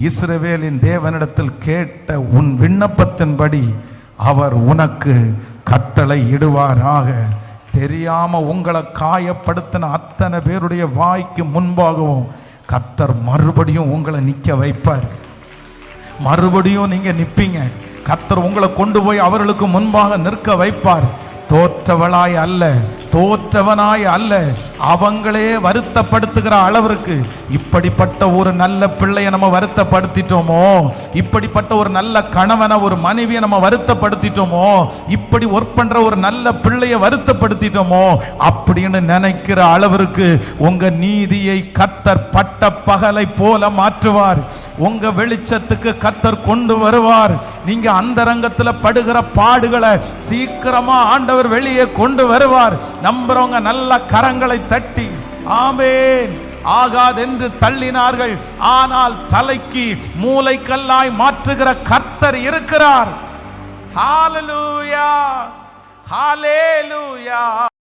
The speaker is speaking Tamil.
இஸ்ரவேலின் தேவனிடத்தில் கேட்ட உன் விண்ணப்பத்தின்படி அவர் உனக்கு கட்டளை இடுவாராக. தெரியாம உங்களை காயப்படுத்தின அத்தனை பேருடைய வாய்க்கு முன்பாகவும் கர்த்தர் மறுபடியும் உங்களை நிற்க வைப்பார். மறுபடியும் நீங்க நிற்பீங்க. கர்த்தர் உங்களை கொண்டு போய் அவர்களுக்கு முன்பாக நிற்க வைப்பார். தோற்றவளாய் அல்ல, தோற்றவனாய் அல்ல, அவங்களே வருத்தப்படுத்துகிற அளவிற்கு இப்படிப்பட்ட ஒரு நல்ல பிள்ளையை நம்ம வருத்தப்படுத்திட்டோமோ, இப்படிப்பட்ட ஒரு நல்ல கணவனை ஒரு மனைவியை நம்ம வருத்தப்படுத்திட்டோமோ, இப்படி ஒர்க் பண்ற ஒரு நல்ல பிள்ளையை வருத்தப்படுத்திட்டோமோ அப்படின்னு நினைக்கிற அளவிற்கு உங்க நீதியை கர்த்தர் பட்ட பகலை போல மாற்றுவார். உங்க வெளிச்சத்துக்கு கர்த்தர் கொண்டு வருவார். நீங்க அந்தரங்கத்தில் படுகிற பாடுகளை சீக்கிரமா ஆண்டவர் வெளியே கொண்டு வருவார். நம்புறவங்க நல்ல கரங்களை தட்டி ஆமென். ஆகாதென்று தள்ளினார்கள், ஆனால் தலைக்கு மூலைக்கல்லாய் மாற்றுகிற கர்த்தர் இருக்கிறார். ஹalleluya, ஹalleluya.